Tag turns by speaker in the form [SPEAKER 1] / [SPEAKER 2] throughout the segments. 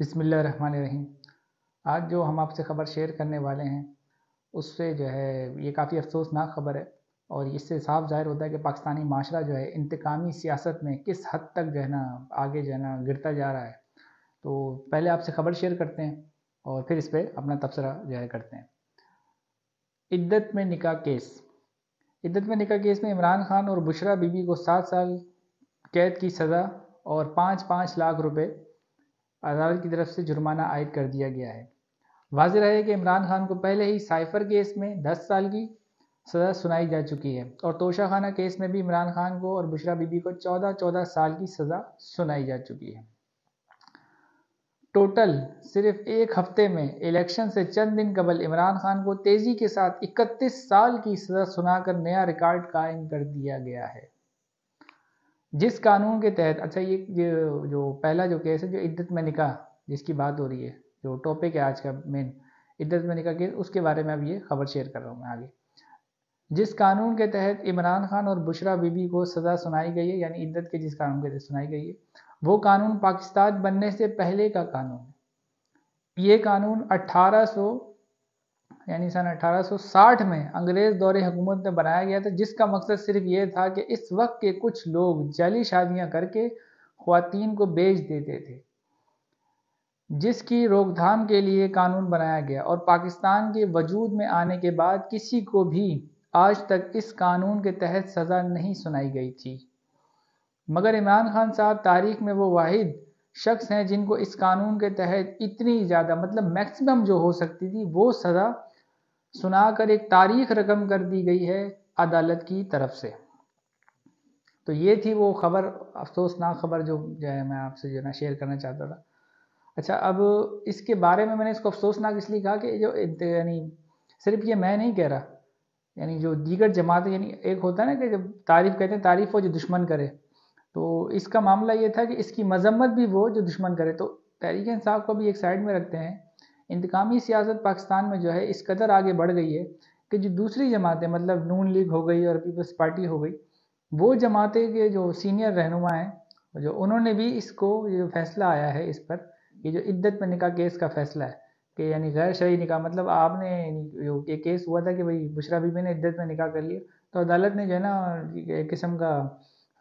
[SPEAKER 1] بسم اللہ الرحمن الرحیم۔ آج جو ہم آپ سے خبر شیئر کرنے والے ہیں اس سے جو ہے یہ کافی افسوسناک خبر ہے، اور اس سے صاف ظاہر ہوتا ہے کہ پاکستانی معاشرہ جو ہے انتقامی سیاست میں کس حد تک جو ہے نا آگے جو ہے نا گرتا جا رہا ہے۔ تو پہلے آپ سے خبر شیئر کرتے ہیں اور پھر اس پہ اپنا تبصرہ جو ہے کرتے ہیں۔ عدت میں نکاح کیس۔ عدت میں نکاح کیس میں عمران خان اور بشریٰ بی بی کو 7 سال قید کی سزا اور 5 لاکھ روپے عدالت کی طرف سے جرمانہ عائد کر دیا گیا ہے۔ واضح رہے کہ عمران خان کو پہلے ہی سائفر کیس میں 10 سال کی سزا سنائی جا چکی ہے، اور توشہ خانہ کیس میں بھی عمران خان کو اور بشریٰ بی بی کو 14 سال کی سزا سنائی جا چکی ہے۔ ٹوٹل صرف ایک ہفتے میں الیکشن سے چند دن قبل عمران خان کو تیزی کے ساتھ 31 سال کی سزا سنا کر نیا ریکارڈ قائم کر دیا گیا ہے۔ جس قانون کے تحت یہ جو پہلا جو کیس ہے، جو عدت میں نکاح جس کی بات ہو رہی ہے، جو ٹاپک ہے آج کا مین عدت میں نکاح کیس، اس کے بارے میں اب یہ خبر شیئر کر رہا ہوں میں آگے۔ جس قانون کے تحت عمران خان اور بشریٰ بی بی کو سزا سنائی گئی ہے، یعنی عدت کے جس قانون کے تحت سنائی گئی ہے، وہ قانون پاکستان بننے سے پہلے کا قانون ہے۔ یہ قانون سن 1860 میں انگریز دور حکومت میں بنایا گیا تھا، جس کا مقصد صرف یہ تھا کہ اس وقت کے کچھ لوگ جعلی شادیاں کر کے خواتین کو بیچ دیتے تھے، جس کی روک تھام کے لیے قانون بنایا گیا، اور پاکستان کے وجود میں آنے کے بعد کسی کو بھی آج تک اس قانون کے تحت سزا نہیں سنائی گئی تھی، مگر عمران خان صاحب تاریخ میں وہ واحد شخص ہیں جن کو اس قانون کے تحت اتنی زیادہ میکسیمم جو ہو سکتی تھی وہ سزا سنا کر ایک تاریخ رقم کر دی گئی ہے عدالت کی طرف سے۔ تو یہ تھی وہ خبر، افسوسناک خبر جو ہے میں آپ سے جو ہے نا شیئر کرنا چاہتا تھا۔ اچھا، اب اس کے بارے میں نے اس کو افسوسناک اس لیے کہا کہ جو یعنی صرف یہ میں نہیں کہہ رہا، یعنی جو دیگر جماعتیں، یعنی ایک ہوتا ہے نا کہ جب تعریف کہتے ہیں تعریف ہو جو دشمن کرے، تو اس کا معاملہ یہ تھا کہ اس کی مذمت بھی وہ جو دشمن کرے۔ تو تحریک انصاف کو بھی ایک سائڈ میں رکھتے ہیں۔ انتقامی سیاست پاکستان میں جو ہے اس قدر آگے بڑھ گئی ہے کہ جو دوسری جماعتیں نون لیگ ہو گئی اور پیپلز پارٹی ہو گئی، وہ جماعتیں کے جو سینئر رہنما ہیں، جو انہوں نے بھی اس کو جو فیصلہ آیا ہے اس پر، یہ جو عدت میں نکاح کیس کا فیصلہ ہے کہ یعنی غیر شرعی نکاح، آپ نے جو یہ کیس ہوا تھا کہ بھئی بشریٰ بی بی نے عدت میں نکاح کر لیا، تو عدالت نے جو ہے نا ایک قسم کا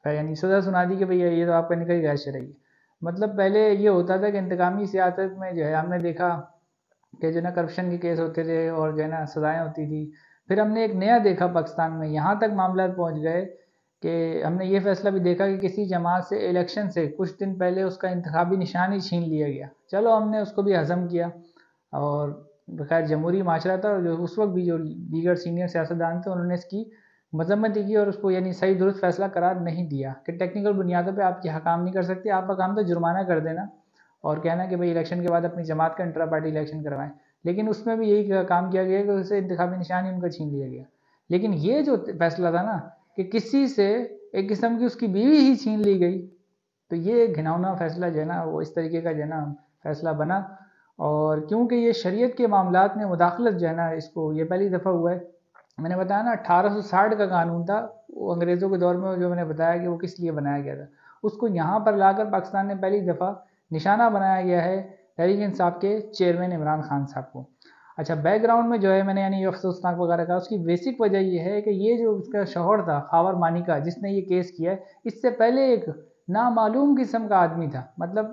[SPEAKER 1] یعنی سزا سنا دی کہ بھئی یہ تو آپ کا نکاح غیر شرعی ہے۔ پہلے یہ ہوتا تھا کہ انتقامی سیاست میں جو ہے ہم نے دیکھا کہ جو نا کرپشن کے کیس ہوتے تھے اور جو ہے نا سزائیں ہوتی تھی۔ پھر ہم نے ایک نیا دیکھا پاکستان میں، یہاں تک معاملات پہنچ گئے کہ ہم نے یہ فیصلہ بھی دیکھا کہ کسی جماعت سے الیکشن سے کچھ دن پہلے اس کا انتخابی نشان ہی چھین لیا گیا۔ چلو ہم نے اس کو بھی ہضم کیا، اور بخیر جمہوری معاشرہ تھا، اور جو اس وقت بھی جو دیگر سینئر سیاستدان تھے انہوں نے اس کی مذمت کی اور اس کو یعنی صحیح درست فیصلہ قرار نہیں دیا کہ ٹیکنیکل بنیادوں پہ آپ یہ حکام نہیں کر سکتے، آپ کا کام تو جرمانہ کر دینا اور کہنا کہ بھئی الیکشن کے بعد اپنی جماعت کا انٹرا پارٹی الیکشن کروائیں۔ لیکن اس میں بھی یہی کام کیا گیا کہ اسے انتخابی نشان ہی ان کا چھین لیا گیا۔ لیکن یہ جو فیصلہ تھا نا کہ کسی سے ایک قسم کی اس کی بیوی ہی چھین لی گئی، تو یہ گھناؤنا فیصلہ جو ہے نا وہ اس طریقے کا جو ہے نا فیصلہ بنا، اور کیونکہ یہ شریعت کے معاملات میں مداخلت جو ہے نا اس کو یہ پہلی دفعہ ہوا ہے۔ میں نے بتایا نا 1860 کا قانون تھا، وہ انگریزوں کے دور میں جو میں نے بتایا کہ وہ کس لیے بنایا گیا تھا، اس کو یہاں پر لا کر پاکستان نے پہلی دفعہ نشانہ بنایا گیا ہے تحریک انصاف کے چیئرمین عمران خان صاحب کو۔ اچھا، بیک گراؤنڈ میں جو ہے میں نے یعنی افسوسناک وغیرہ کا، اس کی بیسک وجہ یہ ہے کہ یہ جو اس کا شوہر تھا خاور مانیکا جس نے یہ کیس کیا ہے، اس سے پہلے ایک نامعلوم قسم کا آدمی تھا۔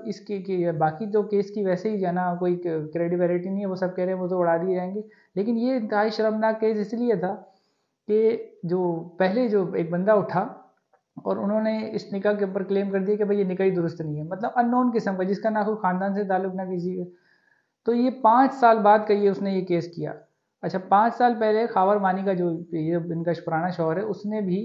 [SPEAKER 1] اس کی باقی تو کیس کی ویسے ہی جو ہے نا کوئی کریڈیبلٹی نہیں ہے، وہ سب کہہ رہے ہیں وہ تو اڑا دیے جائیں گے، لیکن یہ انتہائی شرمناک کیس اس لیے تھا کہ جو پہلے جو ایک بندہ اٹھا اور انہوں نے اس نکاح کے اوپر کلیم کر دیا کہ بھئی یہ نکاح درست نہیں ہے، ان نون قسم کا، جس کا نہ کوئی خاندان سے تعلق نہ کسی کا۔ تو یہ 5 سال بعد کا اس نے یہ کیس کیا۔ اچھا، 5 سال پہلے خاور مانی کا جو ان کا پرانا شوہر ہے، اس نے بھی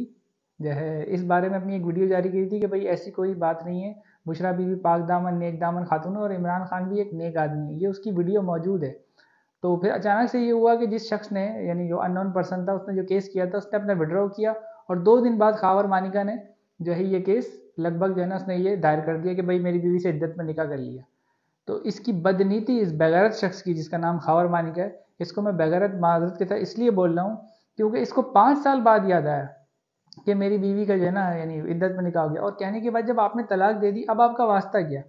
[SPEAKER 1] جو ہے اس بارے میں اپنی ایک ویڈیو جاری کی تھی کہ بھئی ایسی کوئی بات نہیں ہے، بشریٰ بی بی پاک دامن نیک دامن خاتون ہے اور عمران خان بھی ایک نیک آدمی ہے، یہ اس کی ویڈیو موجود ہے۔ تو پھر اچانک سے یہ ہوا کہ جس شخص نے یعنی جو ان نون پرسن تھا، اس نے جو کیس کیا تھا، اس نے اپنا وڈرا کیا، اور 2 دن بعد خاور مانیکا نے جو ہے یہ کیس لگ بھگ جو ہے نا اس نے یہ دائر کر دیا کہ بھئی میری بیوی سے عدت میں نکاح کر لیا۔ تو اس کی بدنیتی اس بغیرت شخص کی، جس کا نام خاور مانیکا ہے، اس کو میں بغیرت معذرت کے ساتھ اس لیے بول رہا ہوں کیونکہ اس کو 5 سال بعد یاد آیا کہ میری بیوی کا جو ہے نا یعنی عدت میں نکاح ہو گیا، اور کہنے کے بعد جب آپ نے طلاق دے دی، اب آپ کا واسطہ کیا؟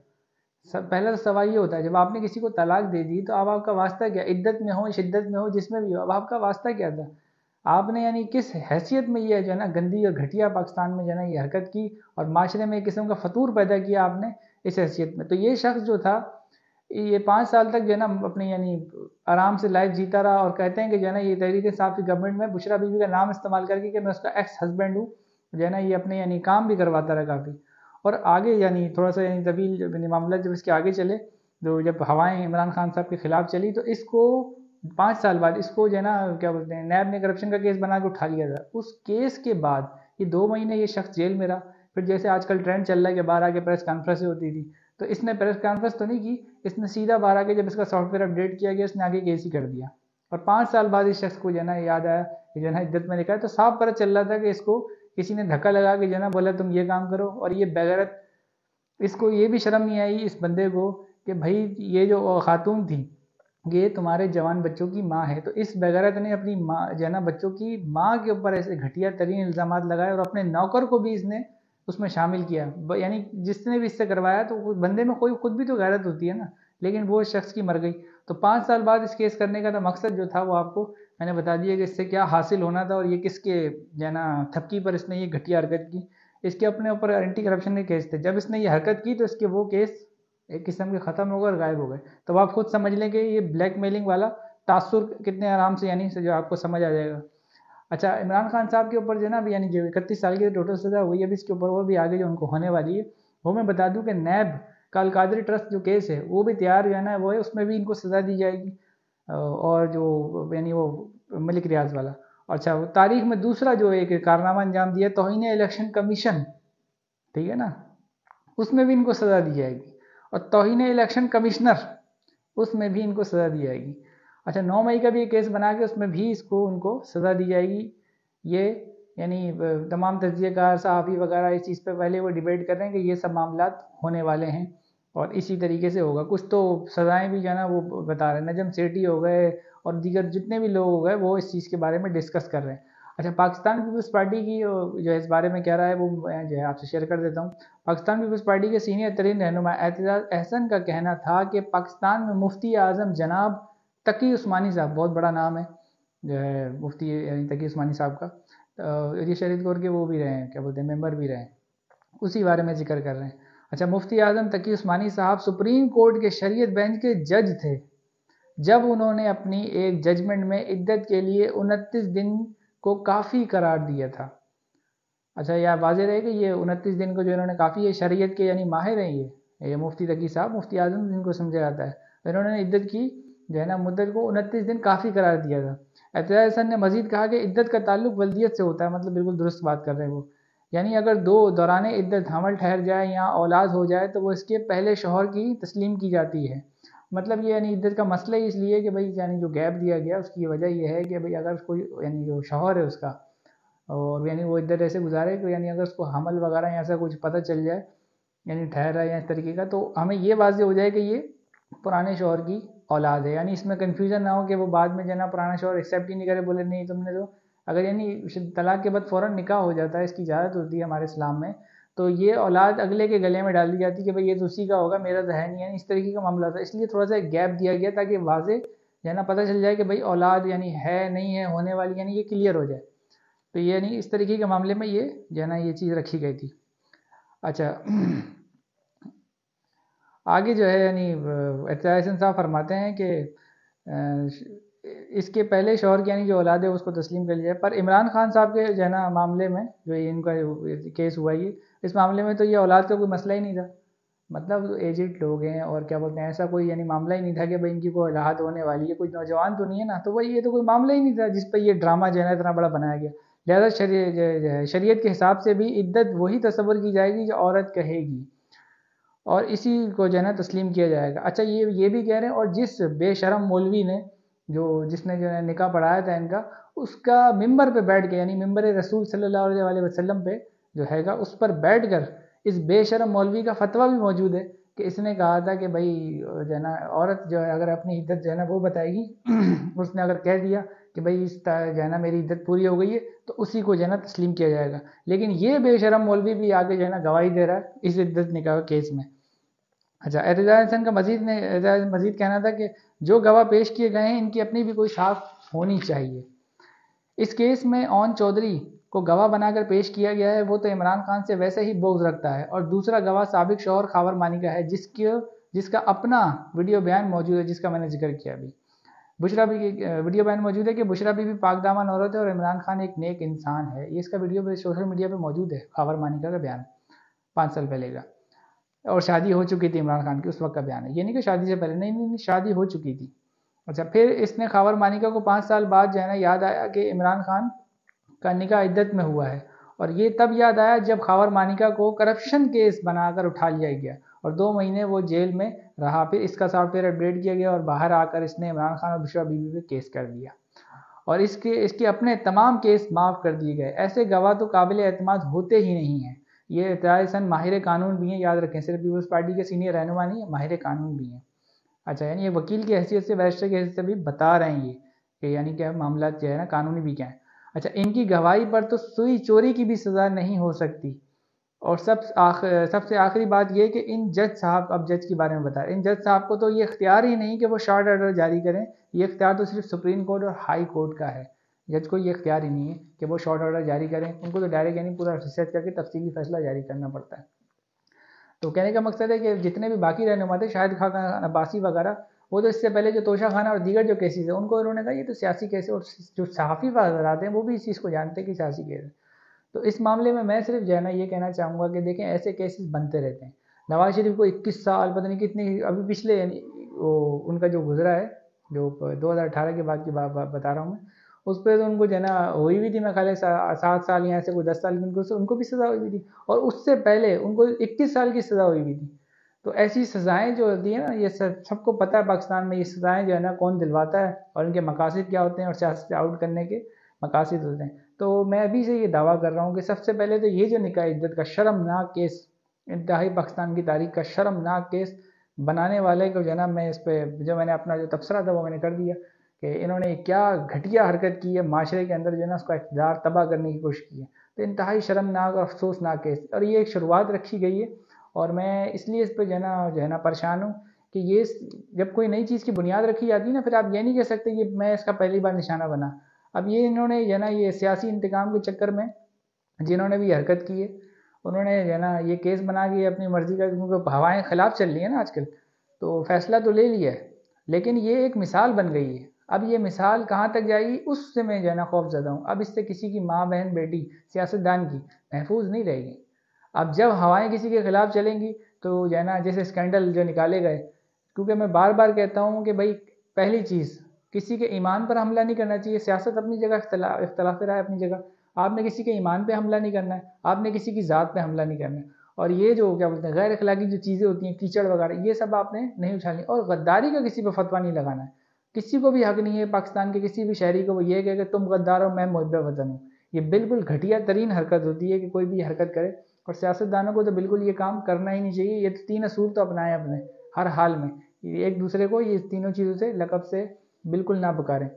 [SPEAKER 1] پہلا تو سوال یہ ہوتا ہے جب آپ نے کسی کو طلاق دے دی تو اب آپ کا واسطہ کیا، عدت میں ہو شدت میں ہو جس میں بھی ہو، اب آپ کا واسطہ کیا تھا؟ آپ نے یعنی کس حیثیت میں یہ جو ہے نا گندی اور گھٹیا پاکستان میں جو ہے نا یہ حرکت کی اور معاشرے میں ایک قسم کا فطور پیدا کیا آپ نے اس حیثیت میں؟ تو یہ شخص جو تھا یہ 5 سال تک جو ہے نا اپنی یعنی آرام سے لائف جیتا رہا، اور کہتے ہیں کہ جو ہے نا یہ تحریک انصاف کی گورنمنٹ میں بشرا بیوی کا نام استعمال کر کے کہ میں اس کا ایکس ہسبینڈ ہوں، جو ہے نا یہ اپنے یعنی کام بھی کرواتا رہا کافی. اور آگے یعنی تھوڑا سا یعنی طویل یعنی معاملات جب اس کے آگے چلے، جو جب ہوائیں عمران خان صاحب کے خلاف چلی تو اس کو 5 سال بعد اس کو جو ہے نا کیا بولتے ہیں نیب نے کرپشن کا کیس بنا کے اٹھا لیا تھا. اس کیس کے بعد یہ 2 مہینے یہ شخص جیل میں رہا. پھر جیسے آج کل ٹرینڈ چل رہا ہے کہ باہر آ کے پریس کانفرنس ہوتی تھی، تو اس نے پریس کانفرنس تو نہیں کی، اس نے سیدھا باہر آ کے جب اس کا سافٹ ویئر اپڈیٹ کیا گیا اس نے آگے کیس ہی کر دیا. اور 5 سال بعد اس شخص کو جو ہے نا یاد آیا کہ جو ہے نا عدت میں لکھا ہے، تو صاف پتہ چل رہا تھا کہ اس کو کسی نے دھکا لگا کے جو ہے نا بولا تم یہ کام کرو. اور یہ بغیرت، اس کو یہ بھی شرم نہیں آئی اس بندے کو کہ بھائی یہ جو خاتون تھی یہ تمہارے جوان بچوں کی ماں ہے. تو اس بغیرت نے اپنی ماں جو ہے نا بچوں کی ماں کے اوپر ایسے گھٹیا ترین الزامات لگائے اور اپنے نوکر کو بھی اس نے اس میں شامل کیا. یعنی جس نے بھی اس سے کروایا تو بندے میں کوئی خود بھی تو غیرت ہوتی ہے نا، لیکن وہ شخص کی مر گئی. تو 5 سال بعد اس کیس کرنے کا تو مقصد جو تھا وہ آپ کو میں نے بتا دیا کہ اس سے کیا حاصل ہونا تھا اور یہ کس کے جو ہے نا تھپکی پر اس نے یہ گھٹیا حرکت کی. اس کے اپنے اوپر اینٹی کرپشن کے کیس تھے، جب اس نے یہ حرکت کی تو اس کے وہ کیس ایک قسم کے ختم ہو گئے اور غائب ہو گئے. تو آپ خود سمجھ لیں کہ یہ بلیک میلنگ والا تاثر کتنے آرام سے یعنی جو آپ کو سمجھ آ جائے گا. اچھا، عمران خان صاحب کے اوپر جو ہے نا یعنی جو 31 سال کی ٹوٹل سزا ہوئی ہے ابھی اس کے اوپر وہ بھی آگے جو ان کو ہونے والی ہے وہ میں بتا دوں کہ نیب کا القادری ٹرسٹ جو کیس ہے وہ بھی تیار جو ہے نا وہ ہے، اس میں بھی ان کو سزا دی جائے گی. اور جو یعنی وہ ملک ریاض والا. اچھا، وہ تاریخ میں دوسرا جو ایک کارنامہ انجام دیا توہین الیکشن کمیشن، ٹھیک ہے نا، اس میں بھی ان کو سزا دی جائے گی. اور توہین الیکشن کمشنر اس میں بھی ان کو سزا دی جائے گی. اچھا، 9 مئی کا بھی ایک کیس بنا کے اس میں بھی اس کو ان کو سزا دی جائے گی. یہ یعنی تمام تجزیہ کار صحافی وغیرہ اس چیز پہ پہلے وہ ڈیبیٹ کر رہے ہیں کہ یہ سب معاملات ہونے والے ہیں اور اسی طریقے سے ہوگا. کچھ تو سزائیں بھی جو ہے نا وہ بتا رہے ہیں، نجم سیٹھی ہو گئے اور دیگر جتنے بھی لوگ ہو گئے وہ اس چیز کے بارے میں ڈسکس کر رہے ہیں. اچھا، پاکستان پیپلز پارٹی کی جو ہے اس بارے میں کیا رہا ہے وہ میں جو ہے آپ سے شیئر کر دیتا ہوں. پاکستان پیپلز پارٹی کے سینئر ترین رہنما اعتزاز احسن کا کہنا تھا کہ پاکستان میں مفتی اعظم جناب تقی عثمانی صاحب، بہت بڑا نام ہے جو ہے مفتی یعنی تقی عثمانی صاحب کا، یہ شہید کور کے وہ بھی رہے ہیں کیا بولتے ہیں ممبر بھی رہے ہیں، اسی بارے میں ذکر کر رہے ہیں. اچھا، مفتی اعظم تقی عثمانی صاحب سپریم کورٹ کے شریعت بینچ کے جج تھے جب انہوں نے اپنی ایک ججمنٹ میں عدت کے لیے 29 دن کو کافی قرار دیا تھا. اچھا، یہ واضح رہے کہ یہ 29 دن کو جو انہوں نے کافی، یہ شریعت کے یعنی ماہر ہیں یہ مفتی تقی صاحب، مفتی اعظم جن کو سمجھا جاتا ہے، انہوں نے عدت کی جو ہے نا مدت کو 29 دن کافی قرار دیا تھا. اعتزاز احسن نے مزید کہا کہ عدت کا تعلق ولدیت سے ہوتا ہے، مطلب بالکل درست بات کر رہے ہیں وہ، یعنی اگر دوران عدت حمل ٹھہر جائے یا اولاد ہو جائے تو وہ اس کے پہلے شوہر کی تسلیم کی جاتی ہے. مطلب یہ یعنی عدت کا مسئلہ ہی اس لیے کہ بھائی یعنی جو گیپ دیا گیا اس کی وجہ یہ ہے کہ بھائی اگر کوئی یعنی جو شوہر ہے اس کا اور یعنی وہ عدت ایسے گزارے کہ یعنی اگر اس کو حمل وغیرہ یا ایسا کچھ پتہ چل جائے یعنی ٹھہر رہا ہے یا اس طریقے کا، تو ہمیں یہ واضح ہو جائے کہ یہ پرانے شوہر کی اولاد ہے. یعنی اس میں کنفیوژن نہ ہو کہ وہ بعد میں جو ہے نا پرانا شوہر ایکسیپٹ ہی نہیں کرے، بولے نہیں تم نے تو، اگر یعنی طلاق کے بعد فوراً نکاح ہو جاتا ہے، اس کی اجازت ہوتی ہے ہمارے اسلام میں، تو یہ اولاد اگلے کے گلے میں ڈال دی جاتی ہے کہ بھائی یہ تو اسی کا ہوگا، میرا تو ہے نہیں ہے، اس طریقے کا معاملہ تھا. اس لیے تھوڑا سا گیپ دیا گیا تاکہ واضح جو ہے نا پتہ چل جائے کہ بھائی اولاد یعنی ہے نہیں ہے ہونے والی، یعنی یہ کلیئر ہو جائے. تو یہ یعنی اس طریقے کے معاملے میں یہ جو ہے نا یہ چیز رکھی گئی تھی. اچھا، آگے جو ہے یعنی اعتزاز احسن صاحب فرماتے ہیں کہ اس کے پہلے شوہر کی یعنی جو اولاد ہے اس کو تسلیم کر لیا. پر عمران خان صاحب کے جو ہے نا معاملے میں جو ان کا کیس ہوا یہ، اس معاملے میں تو یہ اولاد کا کوئی مسئلہ ہی نہیں تھا. مطلب ایجڈ لوگ ہیں اور کیا بولتے ہیں ایسا کوئی یعنی معاملہ ہی نہیں تھا کہ بھائی ان کی کوئی اولاد ہونے والی ہے، کوئی نوجوان تو نہیں ہے نا، تو وہی یہ تو کوئی معاملہ ہی نہیں تھا جس پہ یہ ڈرامہ جو ہے نا اتنا بڑا بنایا گیا. لہٰذا شریعت کے حساب سے بھی عدت وہی تصور کی جائے گی جو عورت کہے گی اور اسی کو جو ہے نا تسلیم کیا جائے گا. اچھا، یہ بھی کہہ رہے ہیں اور جس بے شرم مولوی نے جس نے جو ہے نکاح پڑھایا تھا ان کا، اس کا ممبر پہ بیٹھ کے یعنی ممبر رسول صلی اللہ علیہ وسلم پہ جو ہے گا اس پر بیٹھ کر اس بے شرم مولوی کا فتویٰ بھی موجود ہے کہ اس نے کہا تھا کہ بھائی جو ہے نا عورت جو ہے اگر اپنی عدت جو ہے نا وہ بتائے گی اس نے اگر کہہ دیا کہ بھائی اس جو ہے نا میری عدت پوری ہو گئی ہے تو اسی کو جو ہے نا تسلیم کیا جائے گا. لیکن یہ بے شرم مولوی بھی آگے جو ہے نا گواہی دے رہا ہے اس عدت نکاح کیس میں. اچھا، اعتزاز حسن کا مزید کہنا تھا کہ جو گواہ پیش کیے گئے ہیں ان کی اپنی بھی کوئی ساکھ ہونی چاہیے۔ اس کیس میں اون چودھری کو گواہ بنا کر پیش کیا گیا ہے، وہ تو عمران خان سے ویسے ہی بغض رکھتا ہے، اور دوسرا گواہ سابق شوہر خاور مانی کا ہے جس کا اپنا ویڈیو بیان موجود ہے، جس کا میں نے ذکر کیا ابھی۔ بشرا بی کی ویڈیو بیان موجود ہے کہ بشرا بی بھی پاک دامن عورت ہے اور عمران خان ایک نیک انسان ہے۔ یہ اس کا ویڈیو سوشل میڈیا پہ موجود ہے، خاور مانیکا کا بیان 5 سال پہلے کا، اور شادی ہو چکی تھی عمران خان کی، اس وقت کا بیان ہے، یہ نہیں کہ شادی سے پہلے، نہیں شادی ہو چکی تھی۔ اچھا، پھر اس نے خاور مانیکا کو 5 سال بعد جو ہے نا یاد آیا کہ عمران خان کا نکاح عدت میں ہوا ہے، اور یہ تب یاد آیا جب خاور مانیکا کو کرپشن کیس بنا کر اٹھا لیا گیا اور 2 مہینے وہ جیل میں رہا۔ پھر اس کا سافٹ ویئر اپڈیٹ کیا گیا اور باہر آ کر اس نے عمران خان اور بشرا بی پہ کیس کر دیا، اور اس کے اپنے تمام کیس معاف کر دیے گئے۔ ایسے گواہ تو قابل اعتماد ہوتے ہی نہیں ہیں۔ یہ اعتزاز حسن ماہر قانون بھی ہیں، یاد رکھیں، صرف پیپلز پارٹی کے سینئر رہنما نہیں ہیں، ماہر قانون بھی ہیں۔ اچھا، یعنی یہ وکیل کی حیثیت سے، بیرسٹر کی حیثیت سے بھی بتا رہے ہیں یہ کہ یعنی کہ معاملات جو ہے نا قانونی بھی کیا ہیں۔ اچھا، ان کی گواہی پر تو سوئی چوری کی بھی سزا نہیں ہو سکتی۔ اور سب سے آخری بات یہ کہ ان جج صاحب، اب جج کے بارے میں بتا رہے ہیں، ان جج صاحب کو تو یہ اختیار ہی نہیں کہ وہ شارٹ آرڈر جاری کریں، یہ اختیار تو صرف سپریم کورٹ اور ہائی کورٹ کا ہے۔ جج کو یہ اختیار ہی نہیں ہے کہ وہ شارٹ آرڈر جاری کریں، ان کو تو ڈائریکٹ یعنی پورا ریسرچ کر کے تفصیلی فیصلہ جاری کرنا پڑتا ہے۔ تو کہنے کا مقصد ہے کہ جتنے بھی باقی رہنما تھے، شاہد خاقان عباسی وغیرہ، وہ تو اس سے پہلے جو توشہ خانہ اور دیگر جو کیسز ہیں ان کو انہوں نے کہا یہ تو سیاسی کیس ہے، اور جو صحافی حضرات ہیں وہ بھی اس چیز کو جانتے ہیں کہ سیاسی کیس ہے۔ تو اس معاملے میں صرف جو ہے نا یہ کہنا چاہوں گا کہ دیکھیں ایسے کیسز بنتے رہتے ہیں۔ نواز شریف کو 21 سال پتہ نہیں کتنی، ابھی پچھلے یعنی ان کا جو گزرا ہے، جو 2018 کے بعد کی بات بتا رہا ہوں میں، اس پہ تو ان کو جو ہے نا ہوئی ہوئی تھی، میں خیال 7 سال یا ایسے کوئی 10 سال کی ان کو بھی سزا ہوئی ہوئی تھی، اور اس سے پہلے ان کو 21 سال کی سزا ہوئی ہوئی تھی۔ تو ایسی سزائیں جو ہوتی ہیں نا، یہ سب کو پتہ ہے پاکستان میں یہ سزائیں جو ہے نا کون دلواتا ہے اور ان کے مقاصد کیا ہوتے ہیں اور سیاست سے آؤٹ کرنے کے مقاصد ہوتے ہیں۔ تو میں ابھی سے یہ دعویٰ کر رہا ہوں کہ سب سے پہلے تو یہ جو نکاح عدت کا شرمناک کیس، انتہائی پاکستان کی تاریخ کا شرمناک کیس بنانے والے کو جو ہے نا، میں اس پہ جو میں نے اپنا جو تبصرہ تھا وہ میں نے کر دیا کہ انہوں نے کیا گھٹیا حرکت کی ہے، معاشرے کے اندر جو ہے نا اس کا اقتدار تباہ کرنے کی کوشش کی ہے۔ تو انتہائی شرمناک اور افسوسناک کیس، اور یہ ایک شروعات رکھی گئی ہے، اور میں اس لیے اس پہ جو ہے نا پریشان ہوں کہ یہ جب کوئی نئی چیز کی بنیاد رکھی جاتی ہے نا، پھر آپ یہ نہیں کہہ سکتے کہ میں اس کا پہلی بار نشانہ بنا۔ اب یہ انہوں نے جو ہے نا یہ سیاسی انتقام کے چکر میں جنہوں نے بھی حرکت کی ہے، انہوں نے جو ہے نا یہ کیس بنا کے اپنی مرضی کا، کیونکہ ہوائیں خلاف چل رہی ہیں نا آج کل، تو فیصلہ تو لے لیا ہے، لیکن یہ ایک مثال بن گئی ہے۔ اب یہ مثال کہاں تک جائے گی اس سے میں جو ہے نا خوف زدہ ہوں۔ اب اس سے کسی کی ماں، بہن، بیٹی، سیاستدان کی محفوظ نہیں رہے گی۔ اب جب ہوائیں کسی کے خلاف چلیں گی تو جو ہے نا جیسے اسکینڈل جو نکالے گئے، کیونکہ میں بار بار کہتا ہوں کہ بھائی پہلی چیز کسی کے ایمان پر حملہ نہیں کرنا چاہیے، سیاست اپنی جگہ، اختلاف رائے اپنی جگہ، آپ نے کسی کے ایمان پہ حملہ نہیں کرنا ہے، آپ نے کسی کی ذات پہ حملہ نہیں کرنا ہے، اور یہ جو کیا بولتے ہیں غیر اخلاقی جو چیزیں ہوتی ہیں، کیچڑ وغیرہ، یہ سب آپ نے نہیں اچھالنی، اور غداری کا کسی پہ فتویٰ نہیں لگانا ہے۔ کسی کو بھی حق نہیں ہے پاکستان کے کسی بھی شہری کو وہ یہ کہے کہ تم غدار ہو، میں محب وطن ہوں۔ یہ بالکل گھٹیا ترین حرکت ہوتی ہے کہ کوئی بھی حرکت کرے، اور سیاستدانوں کو تو بالکل یہ کام کرنا ہی نہیں چاہیے۔ یہ 3 اصول تو اپنائیں اپنے ہر حال میں، ایک دوسرے کو یہ تینوں چیزوں سے لقب سے بالکل نہ پکاریں۔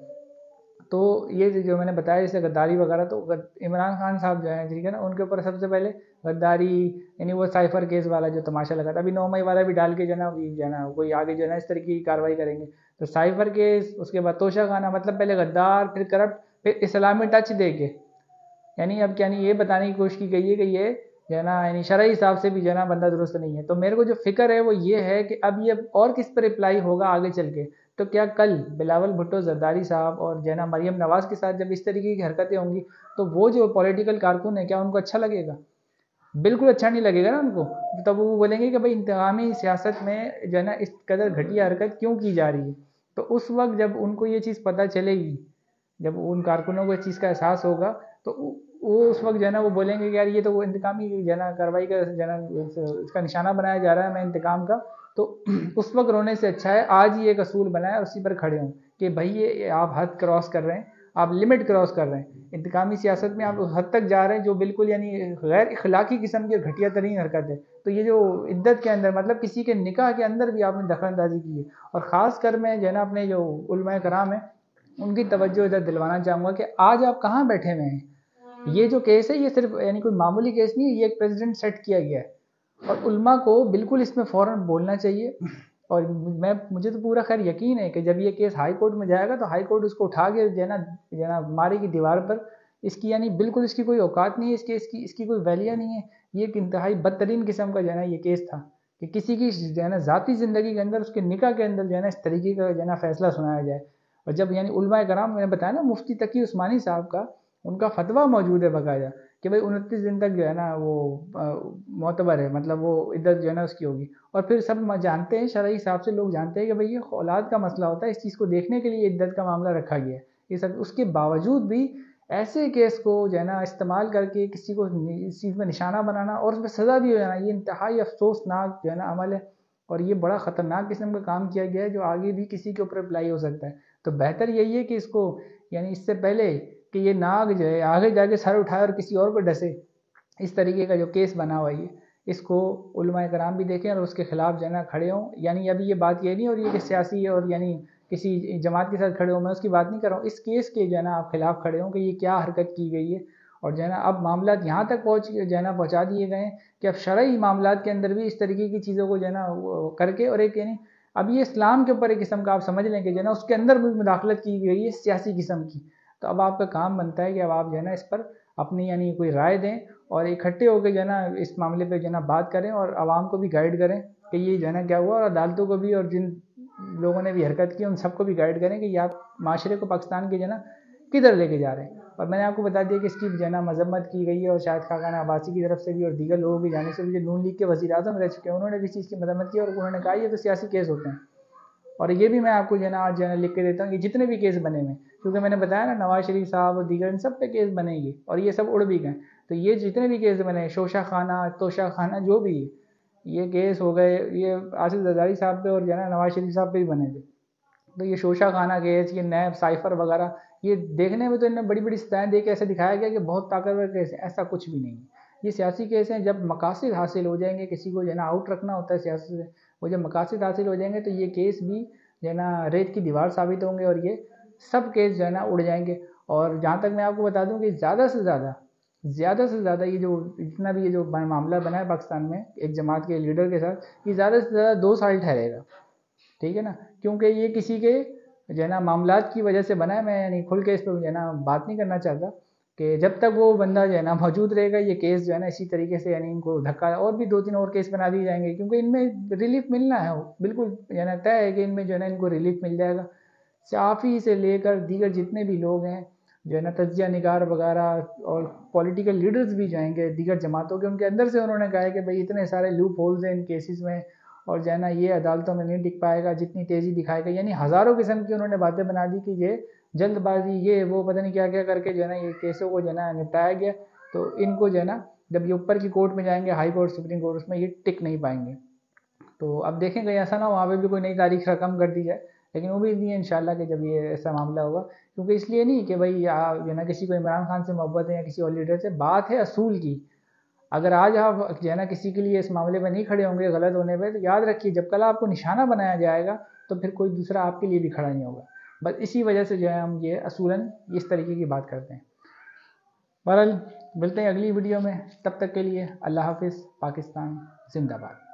[SPEAKER 1] تو یہ جو میں نے بتایا جیسے غداری وغیرہ، تو عمران خان صاحب جو ہیں ٹھیک ہے نا، ان کے اوپر سب سے پہلے غداری، یعنی وہ سائفر کیس والا جو تماشا لگا تھا، ابھی 9 مئی والا بھی ڈال کے جو ہے نا کوئی آگے جو ہے نا اس طرح کی کارروائی کریں گے۔ تو سائفر کیس، اس کے بعد توشہ خانہ، مطلب پہلے غدار، پھر کرپٹ، پھر اسلامی ٹچ دے کے، یعنی اب یعنی یہ بتانے کی کوشش کی گئی ہے کہ یہ جو ہے نا یعنی شرعی حساب سے بھی جو ہے نا بندہ درست نہیں ہے۔ تو میرے کو جو فکر ہے وہ یہ ہے کہ اب یہ اور کس پر اپلائی ہوگا آگے چل کے، تو کیا کل بلاول بھٹو زرداری صاحب اور جو ہے نا مریم نواز کے ساتھ جب اس طریقے کی حرکتیں ہوں گی تو وہ جو پولیٹیکل کارکن ہیں کیا ان کو اچھا لگے گا؟ بالکل اچھا نہیں لگے گا نا ان کو۔ تب وہ بولیں گے کہ بھائی انتقامی سیاست میں جو ہے نا اس قدر گھٹیا حرکت کیوں کی جا رہی ہے۔ تو اس وقت جب ان کو یہ چیز پتہ چلے گی، جب ان کارکنوں کو اس چیز کا احساس ہوگا، تو وہ اس وقت جو ہے نا وہ بولیں گے کہ یار یہ تو وہ انتقامی جو ہے نا کارروائی کا جو ہے نا اس کا نشانہ بنایا جا رہا ہے میں انتقام کا، تو اس وقت رونے سے اچھا ہے آج ہی ایک اصول بنائیں اور اسی پر کھڑے ہوں کہ بھائی یہ آپ حد کراس کر رہے ہیں، آپ لمٹ کراس کر رہے ہیں، انتقامی سیاست میں آپ اس حد تک جا رہے ہیں جو بالکل یعنی غیر اخلاقی قسم کی گھٹیا ترین حرکت ہے۔ تو یہ جو عدت کے اندر مطلب کسی کے نکاح کے اندر بھی آپ نے دخل اندازی کی ہے، اور خاص کر میں جو ہے نا اپنے جو علماء کرام ہیں ان کی توجہ ادھر دلوانا چاہوں گا کہ آج آپ کہاں بیٹھے ہوئے ہیں۔ یہ جو کیس ہے یہ صرف یعنی کوئی معمولی کیس نہیں ہے، یہ ایک پریزیڈنٹ سیٹ کیا گیا ہے، اور علماء کو بالکل اس میں فوراً بولنا چاہیے. اور مجھے تو پورا خیر یقین ہے کہ جب یہ کیس ہائی کورٹ میں جائے گا تو ہائی کورٹ اس کو اٹھا کے جو ہے نا مارے کی دیوار پر. اس کی یعنی بالکل اس کی کوئی اوقات نہیں ہے, اس کی کوئی ویلیو نہیں ہے. یہ ایک انتہائی بدترین قسم کا جو ہے نا یہ کیس تھا کہ کسی کی جو ہے نا ذاتی زندگی کے اندر, اس کے نکاح کے اندر جو ہے نا اس طریقے کا جو ہے نا فیصلہ سنایا جائے. اور جب یعنی علماء کرام, میں نے بتایا نا مفتی تقی عثمانی صاحب کا ان کا فتویٰ موجود ہے باقاعدہ کہ بھائی 29 دن تک جو ہے نا وہ معتبر ہے, مطلب وہ عدت جو ہے نا اس کی ہوگی. اور پھر سب جانتے ہیں, شرعی حساب سے لوگ جانتے ہیں کہ بھئی یہ اولاد کا مسئلہ ہوتا ہے, اس چیز کو دیکھنے کے لیے عدت کا معاملہ رکھا گیا ہے. یہ سب اس کے باوجود بھی ایسے کیس کو جو ہے نا استعمال کر کے کسی کو اس چیز میں نشانہ بنانا اور اس میں سزا بھی ہو جانا, یہ انتہائی افسوسناک جو ہے نا عمل ہے. اور یہ بڑا خطرناک قسم کا کام کیا گیا ہے جو آگے بھی کسی کے اوپر اپلائی ہو سکتا ہے. تو بہتر یہی ہے کہ اس کو یعنی اس سے پہلے کہ یہ ناگ جو ہے آگے جا کے سر اٹھائے اور کسی اور کو ڈسے, اس طریقے کا جو کیس بنا ہوا ہے اس کو علماء کرام بھی دیکھیں اور اس کے خلاف جو ہے نا کھڑے ہوں. یعنی ابھی یہ بات یہ نہیں ہو رہی ہے کہ سیاسی ہے اور یعنی کسی جماعت کے ساتھ کھڑے ہوں, میں اس کی بات نہیں کر رہا ہوں. اس کیس کے جو ہے نا آپ خلاف کھڑے ہوں کہ یہ کیا حرکت کی گئی ہے. اور جو ہے نا اب معاملات یہاں تک جو ہے نا پہنچا دیے گئے ہیں کہ اب شرعی معاملات کے اندر بھی اس طریقے کی چیزوں کو جو ہے نا کر کے, اور ایک یعنی اب یہ اسلام کے اوپر ایک قسم کا آپ سمجھ لیں کہ جو ہے نا اس کے اندر بھی مداخلت کی گئی ہے سیاسی قسم کی. تو اب آپ کا کام بنتا ہے کہ اب آپ جو ہے نا اس پر اپنی یعنی کوئی رائے دیں اور اکٹھے ہو کے جو ہے نا اس معاملے پہ جو ہے نا بات کریں اور عوام کو بھی گائیڈ کریں کہ یہ جو ہے نا کیا ہوا, اور عدالتوں کو بھی اور جن لوگوں نے بھی حرکت کی ان سب کو بھی گائیڈ کریں کہ یہ آپ معاشرے کو پاکستان کے جو ہے نا کدھر لے کے جا رہے ہیں. اور میں نے آپ کو بتا دیا کہ اس کی جو ہے نا مذمت کی گئی ہے, اور شاید خاقان عباسی کی طرف سے بھی اور دیگر لوگوں کی جانب سے بھی جو نون لیگ کے وزیر اعظم رہ چکے ہیں انہوں نے بھی اس چیز کی مذمت کی, اور انہوں نے کہا یہ تو سیاسی کیس ہوتے ہیں. اور یہ بھی میں آپ کو جو ہے نا آج جو ہے نا لکھ کے دیتا ہوں کہ جتنے بھی کیس بنے ہوئے, کیونکہ میں نے بتایا نا نواز شریف صاحب اور دیگر ان سب پہ کیس بنے گی اور یہ سب اڑ بھی گئے. تو یہ جتنے بھی کیس بنے, شوشہ خانہ توشہ خانہ جو بھی یہ کیس ہو گئے, یہ آصف زرداری صاحب پہ اور جو ہے نا نواز شریف صاحب پہ بھی بنے تھے. تو یہ شوشہ خانہ کیس, یہ نیب سائفر وغیرہ, یہ دیکھنے میں تو ان میں بڑی بڑی ستائیں دے کے ایسے دکھایا گیا کہ بہت طاقتور کیس ہے. ایسا کچھ بھی نہیں ہے. یہ سیاسی کیس ہیں. جب مقاصد حاصل ہو جائیں گے, کسی کو جو ہے نا آؤٹ رکھنا ہوتا ہے سیاست سے, وہ جب مقاصد حاصل ہو جائیں گے تو یہ کیس بھی جو ہے نا ریت کی دیوار ثابت ہوں گے اور یہ سب کیس جو ہے نا اڑ جائیں گے. اور جہاں تک میں آپ کو بتا دوں کہ زیادہ سے زیادہ یہ جو اتنا بھی یہ جو معاملہ بنا ہے پاکستان میں ایک جماعت کے لیڈر کے ساتھ, یہ زیادہ سے زیادہ 2 سال ٹھہرے گا. ٹھیک ہے نا, کیونکہ یہ کسی کے جو ہے نا معاملات کی وجہ سے بنا ہے. میں یعنی کھل کے اس پہ جو ہے نا بات نہیں کرنا چاہتا کہ جب تک وہ بندہ جو ہے نا موجود رہے گا یہ کیس جو ہے نا اسی طریقے سے یعنی ان کو دھکا, اور بھی 2-3 اور کیس بنا دیے جائیں گے کیونکہ ان میں ریلیف ملنا ہے. بالکل جو ہے نا طے ہے کہ ان میں جو ہے نا ان کو ریلیف مل جائے گا. صحافی سے لے کر دیگر جتنے بھی لوگ ہیں جو ہے نا تجزیہ نگار وغیرہ اور پولیٹیکل لیڈرز بھی جائیں گے دیگر جماعتوں کے, ان کے اندر سے انہوں نے کہا ہے کہ بھئی اتنے سارے لوپ ہولز ہیں ان کیسز میں اور جو ہے نا یہ عدالتوں میں نہیں ٹک پائے گا جتنی تیزی دکھائے گا. یعنی ہزاروں قسم کی انہوں نے باتیں بنا دی کہ یہ جلد بازی یہ وہ پتہ نہیں کیا کیا کر کے جو ہے نا یہ کیسوں کو جو ہے نا نپٹایا گیا. تو ان کو جو ہے نا جب یہ اوپر کی کورٹ میں جائیں گے, ہائی کورٹ سپریم کورٹ, اس میں یہ ٹک نہیں پائیں گے. تو اب دیکھیں گے ایسا نہ وہاں پہ بھی کوئی نئی تاریخ رقم کر دی جائے, لیکن امید نہیں ہے انشاءاللہ کہ جب یہ ایسا معاملہ ہوگا, کیونکہ اس لیے نہیں کہ بھئی جو ہے نا کسی کو عمران خان سے محبت ہے یا کسی اور لیڈر سے, بات ہے اصول کی. اگر آج آپ جو ہے نا کسی کے لیے اس معاملے میں نہیں کھڑے ہوں گے غلط ہونے پہ, تو یاد رکھیے جب کل آپ کو نشانہ بنایا جائے گا تو پھر کوئی دوسرا آپ کے لیے بھی کھڑا نہیں ہوگا. بس اسی وجہ سے جو ہے ہم یہ اصولاً اس طریقے کی بات کرتے ہیں. بہرحال ملتے ہیں اگلی ویڈیو میں, تب تک کے لیے اللہ حافظ. پاکستان زندہ باد.